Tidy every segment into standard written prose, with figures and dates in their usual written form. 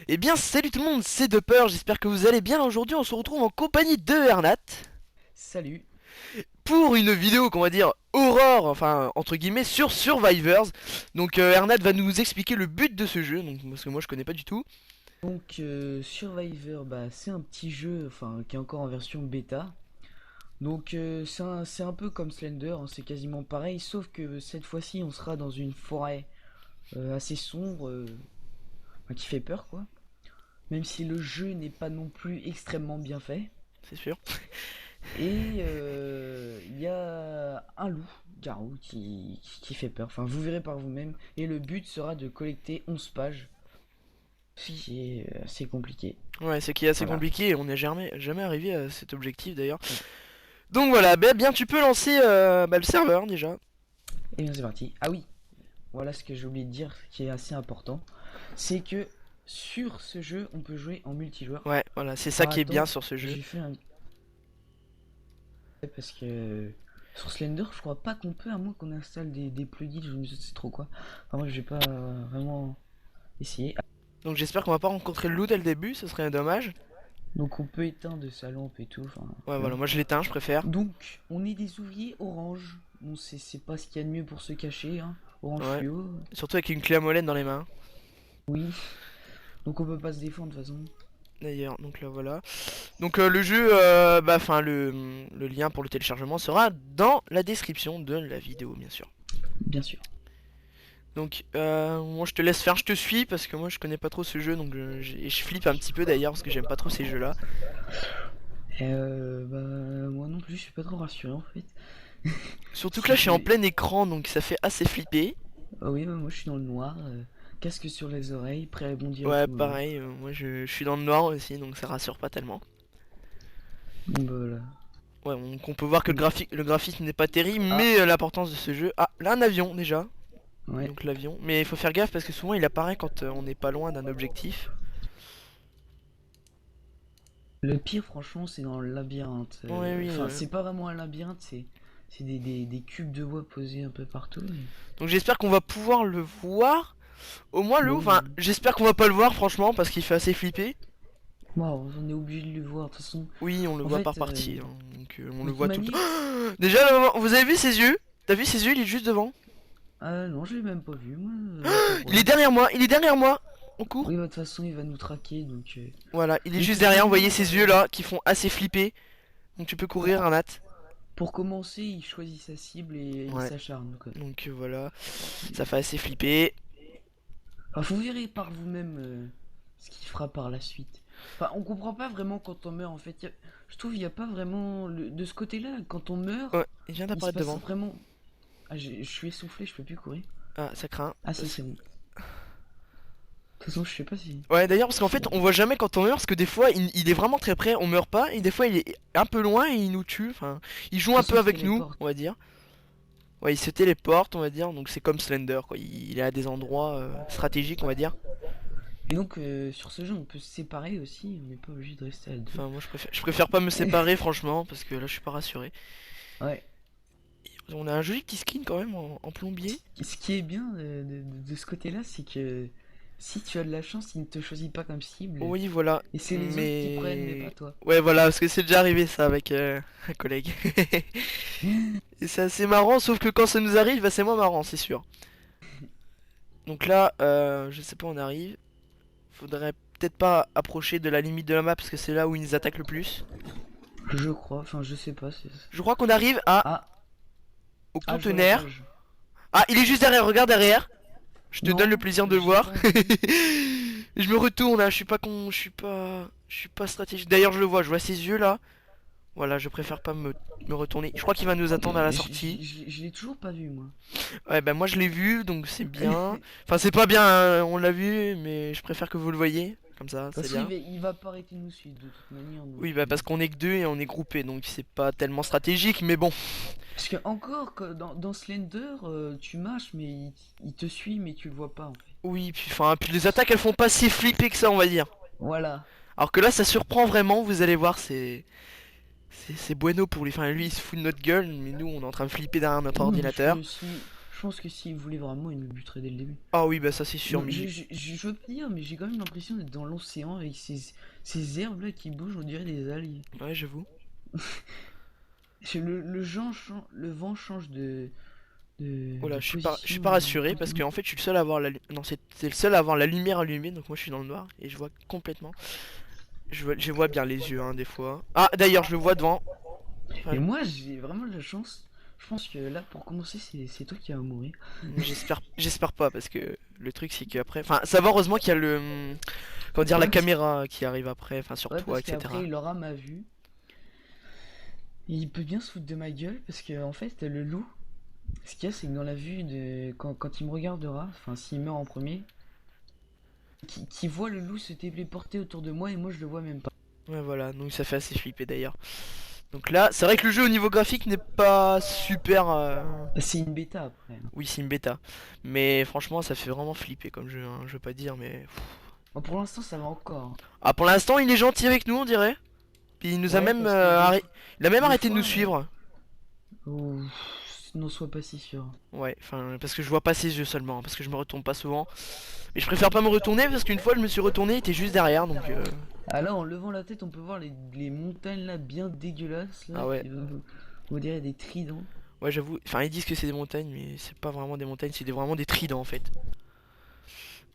Eh bien salut tout le monde, c'est Dupper, j'espère que vous allez bien. Aujourd'hui on se retrouve en compagnie de Ernat Salut. pour une vidéo qu'on va dire horreur, enfin entre guillemets sur Survivors. Donc Ernat va nous expliquer le but de ce jeu, donc, parce que moi je connais pas du tout. Donc Survivor, c'est un petit jeu, qui est encore en version bêta. Donc c'est un peu comme Slender, hein, c'est quasiment pareil, sauf que cette fois-ci on sera dans une forêt assez sombre, qui fait peur quoi. Même si le jeu n'est pas non plus extrêmement bien fait. C'est sûr. Et il y a un loup, Garou, qui fait peur. Enfin, vous verrez par vous-même. Et le but sera de collecter 11 pages, ce qui est assez compliqué. Ouais, ce qui est assez Voilà. compliqué et on n'est jamais arrivé à cet objectif d'ailleurs. Donc voilà, bien tu peux lancer le serveur déjà. Et bien c'est parti. Ah oui, voilà ce que j'ai oublié de dire, qui est assez important. C'est que sur ce jeu, on peut jouer en multijoueur. Ouais, voilà, c'est ça Alors qui est bien attends, sur ce jeu. j'ai fait un... Parce que sur Slender, je crois pas qu'on peut, à moins qu'on installe des plugins, je ne sais trop quoi. Enfin moi, j'ai pas vraiment essayé. Donc j'espère qu'on va pas rencontrer le loup dès le début, ce serait dommage. Donc on peut éteindre sa lampe et tout, enfin Ouais voilà, voilà. moi je l'éteins, je préfère. Donc on est des ouvriers orange. Bon c'est pas ce qu'il y a de mieux pour se cacher, hein. Orange Ouais, fluo, surtout avec une clé à molette dans les mains. oui. Donc on peut pas se défendre de toute façon. D'ailleurs, donc là voilà. Donc le jeu, enfin le lien pour le téléchargement sera dans la description de la vidéo bien sûr. Bien sûr. Donc moi je te laisse faire, je te suis parce que moi je connais pas trop ce jeu donc je flippe un petit peu d'ailleurs parce que j'aime pas trop ces jeux là. Moi non plus, je suis pas trop rassuré en fait. Surtout que Si là je suis en j'ai... plein écran donc ça fait assez flipper. Ah oui, moi je suis dans le noir, casque sur les oreilles, prêt à bondir à Ouais tout moment. pareil, moi je suis dans le noir aussi donc ça rassure pas tellement. Bon voilà. Ouais on peut voir que Donc, le graphisme n'est pas terrible ah, mais l'importance de ce jeu... Ah là un avion déjà. ouais. Donc l'avion. Mais il faut faire gaffe parce que souvent il apparaît quand on n'est pas loin d'un objectif. Le pire franchement c'est dans le labyrinthe. Ouais oui. Enfin c'est pas vraiment un labyrinthe, c'est des cubes de bois posés un peu partout. Donc j'espère qu'on va pouvoir le voir. Au moins le Bon, ouf, enfin j'espère qu'on va pas le voir franchement parce qu'il fait assez flipper. wow, on est obligé de le voir de toute façon. Oui on le En voit par fait, partie hein. Donc on le donc il voit m'a tout le mis... temps. Déjà là, vous avez vu ses yeux? T'as vu ses yeux? Il est juste devant. Ah non, je l'ai même pas vu, moi, autant pour Il est moi. derrière moi, il est derrière moi. On court. Oui, de toute façon, il va nous traquer, donc... Voilà, il est De juste toute derrière, vous voyez manière, ses yeux là qui font assez flipper. Donc tu peux courir pour, un nat. pour commencer, il choisit sa cible et il Ouais. s'acharne, quoi. Donc voilà, ça fait assez flipper. Enfin, vous verrez par vous-même ce qu'il fera par la suite. Enfin, on comprend pas vraiment quand on meurt, en fait. Je trouve il n'y a pas vraiment... De ce côté-là, quand on meurt, Ouais, il vient il se d'apparaître passe devant. vraiment... Ah, je suis essoufflé, je peux plus courir. Ah ça craint. Ah si, c'est bon. De toute façon, je sais pas si... Ouais d'ailleurs parce qu'en Je... fait on voit jamais quand on meurt parce que des fois il est vraiment très près, on meurt pas et des fois il est un peu loin et il nous tue, enfin il De joue toute un façon, peu il se avec nous téléporte. on va dire. Ouais il se téléporte on va dire donc c'est comme Slender quoi, il est à des endroits stratégiques on va dire. Et donc, sur ce jeu, on peut se séparer aussi, on n'est pas obligé de rester à deux. Enfin moi je préfère pas me séparer franchement parce que là je suis pas rassuré. Ouais. On a un joli petit skin quand même en plombier. Ce qui est bien de ce côté-là, c'est que si tu as de la chance, il ne te choisit pas comme cible. Oui voilà Et c'est les autres qui prennent, mais pas mais... toi. Ouais voilà parce que c'est déjà arrivé ça avec un collègue. Et c'est assez marrant sauf que quand ça nous arrive bah, c'est moins marrant c'est sûr. Donc là, je sais pas, on arrive. Faudrait peut-être pas approcher de la limite de la map parce que c'est là où ils nous attaquent le plus. Je crois, enfin je sais pas. Je crois qu'on arrive à Ah, au ah, je vois la conteneur. page. Ah, il est juste derrière, regarde derrière. Je te donne le Non, plaisir de le j'ai voir. pas vu. Je me retourne là, je suis pas con, je suis pas stratégique. D'ailleurs, je le vois, je vois ses yeux là. Voilà, je préfère pas me retourner. Je crois qu'il va nous attendre à la sortie. Je l'ai toujours pas vu, moi. Ouais, bah moi je l'ai vu, donc c'est bien. Enfin, c'est pas bien, hein, on l'a vu, mais je préfère que vous le voyez. Comme ça, De toute c'est façon, bien. il va pas arrêter de nous suivre de toute manière. Oui, Donc, bah parce qu'on est que deux et on est groupés, donc c'est pas tellement stratégique, mais bon. parce que encore, dans Slender, tu marches, mais il te suit, mais tu le vois pas en fait. Oui, puis les attaques elles font pas si flipper que ça, on va dire. Voilà. Alors que là, ça surprend vraiment, vous allez voir, c'est bueno pour lui. Enfin, lui il se fout de notre gueule, mais nous on est en train de flipper derrière notre Ouh, ordinateur. je Je pense que s'il voulait vraiment, il nous buterait dès le début. Ah oui, bah ça c'est sûr, Non, mais je veux pas dire, mais j'ai quand même l'impression d'être dans l'océan avec ces herbes là qui bougent, on dirait des algues. ouais, j'avoue. Le vent change Oh là, de je suis position pas rassuré parce constamment. qu'en fait je suis le seul à avoir non, c'est le seul à avoir la lumière allumée, donc moi je suis dans le noir et je vois complètement. Je vois bien les yeux, hein, des fois. Ah, d'ailleurs, je le vois devant. Et Enfin, moi, j'ai vraiment de la chance. Je pense que là, pour commencer, c'est toi qui vas mourir. j'espère pas parce que le truc c'est qu'après, enfin, ça va heureusement qu'il y a comment dire, la Ouais, caméra qui arrive après, enfin sur ouais, toi, parce qu'après, etc. il aura ma vue. Et il peut bien se foutre de ma gueule parce que, en fait, le loup, ce qu'il y a, c'est que dans la vue de. Quand il me regardera, enfin, s'il meurt en premier, qui voit le loup se téléporter autour de moi et moi, je le vois même pas. Ouais, voilà, donc ça fait assez flipper d'ailleurs. Donc là, c'est vrai que le jeu au niveau graphique n'est pas super. C'est une bêta après, hein. Oui, c'est une bêta, mais franchement, ça fait vraiment flipper comme jeu, hein, je veux pas dire, mais Bon, pour l'instant, ça va encore. ah, pour l'instant, il est gentil avec nous, on dirait. Puis il nous a Ouais, même parce que il a même des arrêté de fois. nous suivre. Oh, n'en sois pas si sûr. Ouais, enfin, parce que je vois pas ses yeux seulement, parce que je me retourne pas souvent. Mais je préfère pas me retourner parce qu'une fois je me suis retourné, il était juste derrière, donc Ah là, en levant la tête, on peut voir les montagnes là bien dégueulasses là, ah ouais, on dirait des tridents. ouais, j'avoue. Enfin, ils disent que c'est des montagnes, mais c'est pas vraiment des montagnes, c'est vraiment des tridents en fait.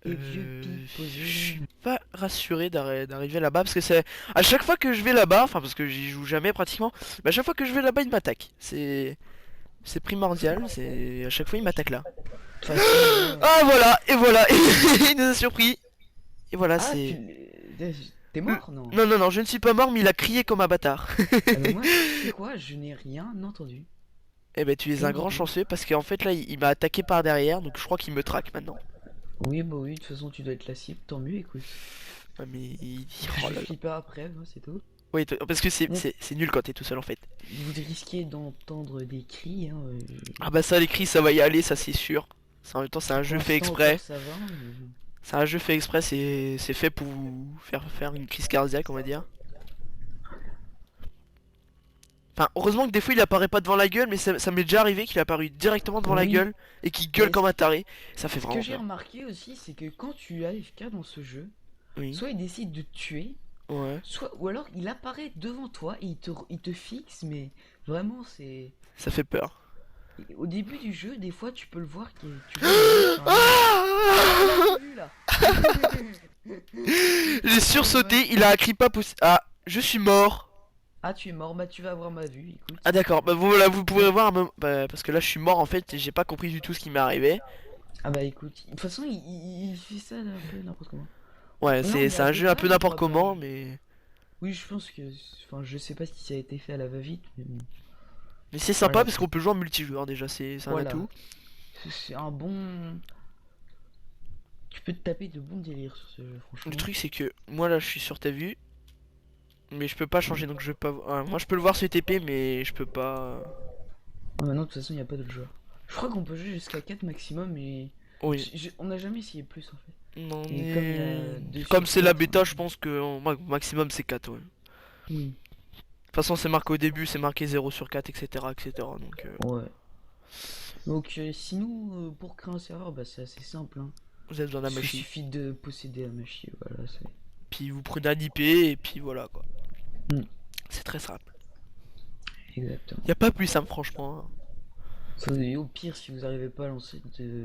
Des vieux pics Je posés suis là. pas rassuré d'arriver là-bas parce que c'est à chaque fois que je vais là-bas, enfin parce que j'y joue jamais pratiquement, mais à chaque fois que je vais là-bas, ils m'attaquent. C'est primordial, c'est à chaque fois ils m'attaquent là. De toute façon, Ah voilà, et voilà, il nous a surpris. Et voilà, Ah, c'est t'es mort, non? non non non, je ne suis pas mort, mais il a crié comme un bâtard. Ah bah moi, tu sais quoi, je n'ai rien entendu. Eh ben tu es un Rien du grand tout. chanceux parce qu'en fait là il m'a attaqué par derrière, donc je crois qu'il me traque maintenant. Oui, bah oui, de toute façon, tu dois être la cible, tant mieux, écoute. Ah, mais Je oh là vais là. flipper après, moi, c'est tout. Oui, parce que Bon, c'est nul quand t'es tout seul en fait. vous risquez d'entendre des cris, hein. Ah bah ça les cris ça va y aller, ça c'est sûr. En même temps c'est un Pour jeu fait l'instant, encore, exprès. ça va, mais bon. C'est un jeu fait exprès, c'est fait pour vous faire une crise cardiaque on va dire. Enfin heureusement que des fois il apparaît pas devant la gueule, mais ça m'est déjà arrivé qu'il est apparu directement devant la Oui, gueule et qu'il gueule mais comme un taré. Ça fait ce que vraiment j'ai peur. remarqué aussi, c'est que quand tu AFK dans ce jeu, Oui, soit il décide de te tuer, ouais, soit, ou alors il apparaît devant toi et il te fixe, mais vraiment c'est. ça fait peur. Au début du jeu, des fois tu peux le voir, tu vois les yeux sur un mec. Ah là là, je l'ai vu là. J'ai Oh dommage. sursauté, il a un cri pas possible. Ah, je suis mort. Ah tu es mort, bah tu vas avoir ma vue, Ah écoute. d'accord, bah voilà, vous pourrez Bon. voir bah, parce que là je suis mort en fait et j'ai pas compris du tout ce qui m'est arrivé. Ah bah écoute, de toute façon il fait ça là, un peu n'importe comment. Ouais, Là on est c'est à un jeu un bêta, peu je n'importe crois pas. comment, mais Oui je pense que. Enfin je sais pas si ça a été fait à la va-vite, mais bon. c'est sympa Voilà parce quoi. qu'on peut jouer en multijoueur déjà, c'est un Voilà. atout. C'est un bon. Tu peux te taper de bons délires sur ce jeu, Le franchement. truc c'est que moi là je suis sur ta vue, mais je peux pas changer donc je vais pas. Moi je peux le voir ce TP, mais je peux pas. Ah, maintenant, de toute façon, il n'y a pas d'autre joueur. Je crois qu'on peut jouer jusqu'à 4 maximum, mais Oui, on n'a jamais essayé plus en fait. non, Et comme il y a 2 comme sur c'est la 4, bêta, je pense que maximum c'est 4, ouais. De oui, toute façon c'est marqué au début, c'est marqué 0/4, etc. etc. Donc ouais. Donc, sinon, pour créer un serveur, bah, c'est assez simple, hein. vous avez besoin d'un Il machine. suffit de posséder un machine, voilà, c'est. Puis vous prenez un IP et puis voilà quoi. Hmm, C'est très simple. exactement. Y a pas plus simple franchement, hein. Et au pire, si vous n'arrivez pas à lancer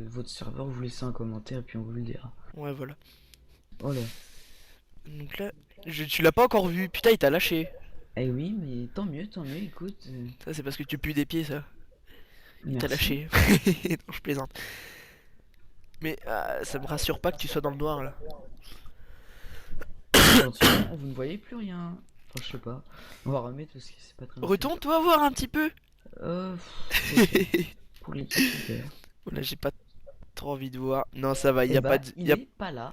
votre serveur, vous laissez un commentaire et puis on vous le dira. Ouais voilà. Voilà. Donc là, tu l'as pas encore vu. Putain, il t'a lâché. Eh oui, mais tant mieux, écoute. Ça, c'est parce que tu pues des pieds, ça. Il t'a Merci. lâché. Non, je plaisante. Mais ça me rassure pas que tu sois dans le noir là. Gentiment, vous ne voyez plus rien. Enfin, je sais pas. On va remettre parce que c'est pas très intéressant. Retourne-toi voir un petit peu. Ok. Pour l'équipe, super. Voilà, j'ai pas trop envie de voir. Non, ça va, y Eh a pas bah, de. il est pas là.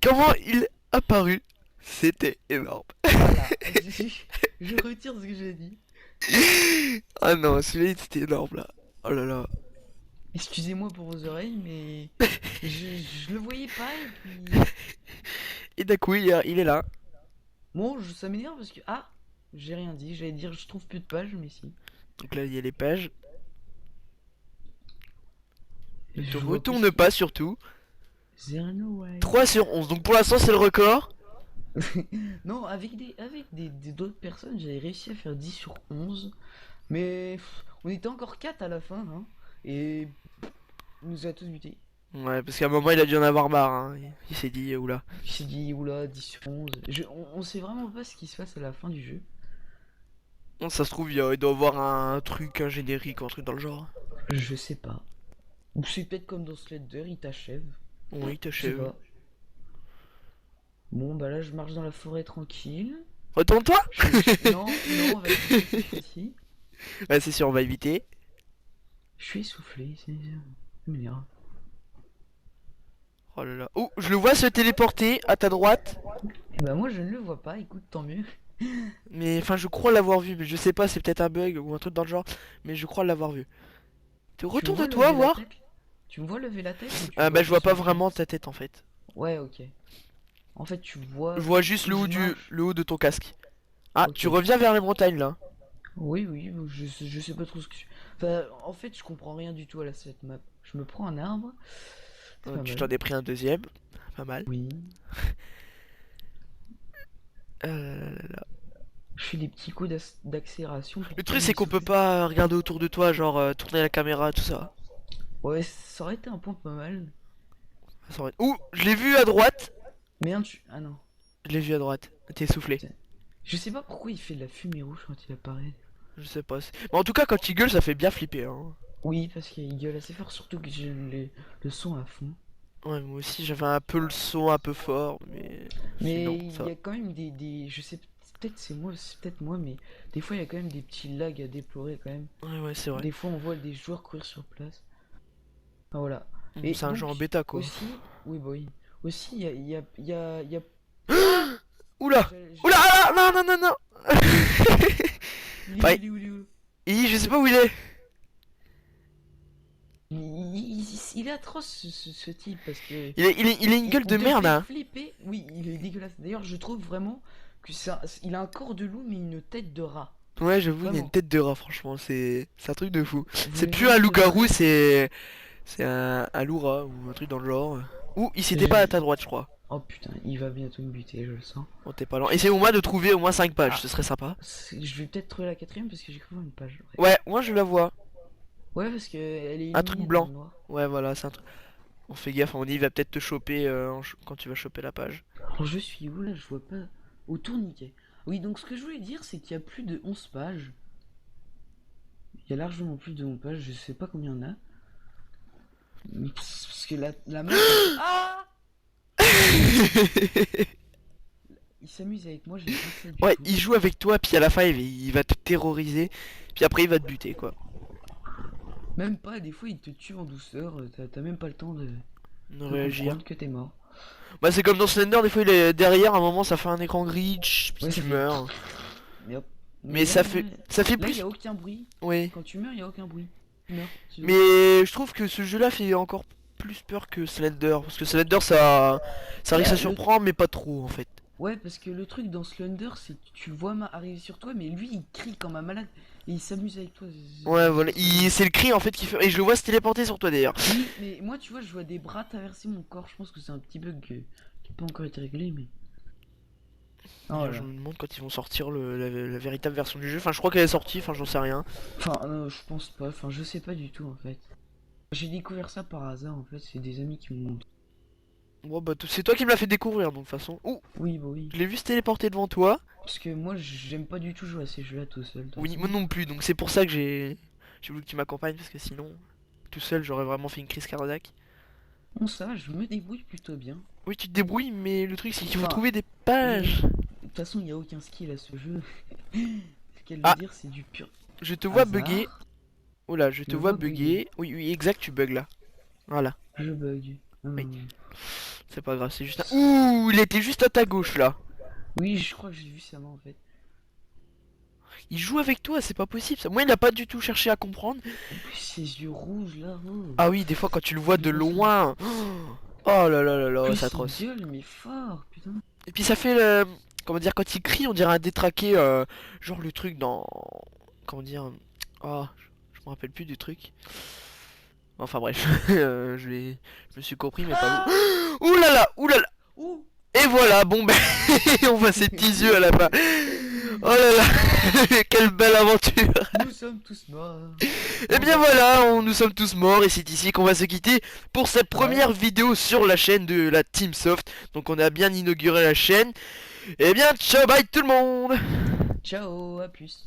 Comment il est apparu? C'était énorme. Voilà. Je retire ce que j'ai dit. Ah non, celui-là c'était énorme là. Oh là là. Excusez-moi pour vos oreilles, mais je le voyais pas et puis. Et d'un coup, il est là. Bon, ça m'énerve parce que. Ah! J'ai rien dit. J'allais dire je trouve plus de pages, mais si. Donc là, il y a les pages. Ne te Je vois plus retourne ce pas surtout. There no way. 3 sur 11. Donc pour l'instant, c'est le record. Non, avec des d'autres personnes, j'avais réussi à faire 10 sur 11. Mais on était encore 4 à la fin, hein. Et il nous a tous butés. Ouais, parce qu'à un moment, il a dû en avoir marre. Hein. Il s'est dit, oula. Il s'est dit, oula, 10 sur 11. On sait vraiment pas ce qui se passe à la fin du jeu. Bon, ça se trouve, il doit avoir un truc, un générique, un truc dans le genre. Je sais pas. Ou c'est peut-être comme dans Slender, il t'achève. Oui, Je sais t'achèves. pas. Bon, bah là, je marche dans la forêt tranquille. Retourne-toi. Non, non, on va éviter cette fois-ci. Ouais, c'est sûr, on va éviter. Je suis essoufflé, c'est bien. Oh là là. Oh, je le vois se téléporter à ta droite. Et bah moi, je ne le vois pas, écoute, tant mieux. Mais enfin, je crois l'avoir vu. Mais je sais pas, c'est peut-être un bug ou un truc dans le genre. Mais je crois l'avoir vu. Tu me vois Retourne-toi, lever la voir. tête? Tu me vois lever la tête ou tu Ah vois bah, je vois juste pas ma tête? vraiment ta tête en fait. Ouais, ok. En fait, tu Je vois vois juste où je marche. le haut de ton casque. Ah, tu Ok. reviens vers les montagnes là. Oui, oui, je sais pas trop ce que je... Enfin, en fait, je comprends rien du tout à cette map. Je me prends un arbre. C'est pas Tu mal. t'en es pris un deuxième. Pas mal. Oui. Là. Je fais des petits coups d'accélération pour Le pas truc c'est qu'on peut m'essouffler. pas regarder autour de toi, genre tourner la caméra, tout ça. Ouais, ça aurait été un point pas mal. Ouh, je l'ai vu à droite. Merde, Ah non. Je l'ai vu à droite. T'es soufflé. Putain. Je sais pas pourquoi il fait de la fumée rouge quand il apparaît. Je sais pas. Mais en tout cas, quand il gueule, ça fait bien flipper. Hein. Oui, parce qu'il gueule assez fort, surtout que j'ai le son à fond. Ouais, moi aussi, j'avais un peu le son un peu fort, mais Mais sinon, il ça y va. a quand même je sais, c'est peut-être moi, mais des fois il y a quand même des petits lags à déplorer quand même. Ouais, ouais, c'est vrai. Des fois on voit des joueurs courir sur place. Ah, voilà. Et C'est un jeu en donc, bêta, quoi. aussi, oui, bah oui. Aussi, il y a... Oula! j'ai- Oula! Ah, non, non, non, non! Il est où, Enfin, il est où, il est où? je sais pas où il est. Il est atroce ce type parce que Il a une gueule de il te merde, fait hein. flipper. Oui, il est dégueulasse. D'ailleurs, je trouve vraiment que il a un corps de loup mais une tête de rat. Ouais, j'avoue, il a une Vraiment. tête de rat, franchement, c'est un truc de fou. Vous C'est voulez plus vraiment un que je loup-garou, l'aide? c'est un loup-rat ou un truc dans le genre. Ouh, il s'était pas à Je- ta droite, je crois. Oh putain, il va bientôt me buter, je le sens. Bon, t'es pas loin. Essayez au moins de trouver au moins 5 pages, Ah, ce serait sympa. je vais peut-être trouver la quatrième parce que j'ai cru voir une page. Ouais, Ouais, moi je la vois. ouais parce que elle est Un truc illuminée dans blanc. le noir. Ouais, voilà, c'est un truc. On fait gaffe, on dit il va peut-être te choper quand tu vas choper la page. Alors je suis où là? Je vois pas. Au tourniquet. Oui, donc ce que je voulais dire, c'est qu'il y a plus de 11 pages. Il y a largement plus de 11 pages, je sais pas combien il y en a. Parce que la map. Ah! Il s'amuse avec moi, j'ai pas ça du Ouais, tout. il joue avec toi, puis à la fin il va te terroriser, puis après il va te buter quoi. Même pas, des fois il te tue en douceur, t'as même pas le temps De de réagir. comprendre que t'es mort. Bah c'est comme dans Slender, des fois il est derrière, à un moment ça fait un écran gris, puis Ouais, tu ça fait. meurs. Mais hop. Mais Mais ça fait là, il y plus. a aucun bruit. Oui. Quand tu meurs, il y a aucun bruit. Tu meurs, c'est tout. Mais je trouve que ce jeu-là fait encore plus peur que Slender, parce que Slender ça risque à Bah, le... surprendre, mais pas trop en fait. Ouais, parce que le truc dans Slender, c'est que tu le vois arriver sur toi, mais lui, il crie comme un malade. Et il s'amuse avec toi. Ouais, voilà, C'est- c'est le cri en fait qui fait. Et je le vois se téléporter sur toi d'ailleurs. Oui, mais moi, tu vois, je vois des bras traverser mon corps. Je pense que c'est un petit bug qui n'a pas encore été réglé, mais. Oh là D'ailleurs, je là. me demande quand ils vont sortir la véritable version du jeu. Enfin, je crois qu'elle est sortie, enfin, j'en sais rien. Enfin, je pense pas. Enfin, je sais pas du tout, en fait. J'ai découvert ça par hasard, en fait. C'est des amis qui me montrent. Bon, bah, c'est toi qui me l'as fait découvrir, donc de toute façon. Ouh, Oui, bah oui. je l'ai vu se téléporter devant toi. Parce que moi, j'aime pas du tout jouer à ces jeux-là tout seul. De toute Oui, façon. moi non plus, donc c'est pour ça que j'ai voulu que tu m'accompagnes, parce que sinon, tout seul, j'aurais vraiment fait une crise cardiaque. Bon, ça va, je me débrouille plutôt bien. Oui, tu te débrouilles, mais le truc, c'est qu'il faut Enfin, trouver des oui. pages. De toute façon, il n'y a aucun skill à ce jeu. Ce qu'elle veut Ah, dire, c'est du pur je te vois bugger. hasard. Oh là, je Tu te me vois vois bugger. bugger. Oui, oui, exact, tu bugs là. Voilà. Je bug. Oui, c'est pas grave, c'est juste un... Ouh, il était juste à ta gauche là. Oui, je crois que j'ai vu ça, moi, en fait. Il joue avec toi, c'est pas possible ça. Moi, il n'a pas du tout cherché à comprendre. En plus, ses yeux rouges, là. Oh. Ah oui, des fois, quand tu le vois Il de voit ça. loin. Oh là là là En là, c'est plus, il atroce. gueule, mais fort, putain. Et puis ça fait le... comment dire, quand il crie, on dirait un détraqué, genre le truc dans, comment dire, oh, je me rappelle plus du truc. Enfin bref, je me suis compris, mais pas Ah. vous. Ouh là là, ouh là là. Ouh. Et voilà, bon ben, on voit ses petits yeux à la fin. Oh là là, quelle belle aventure. Nous sommes tous morts. Et On bien va voilà, nous sommes tous morts et c'est ici qu'on va se quitter pour cette Ouais. première vidéo sur la chaîne de la Team Soft. Donc on a bien inauguré la chaîne. Et bien ciao bye tout le monde. Ciao, à plus.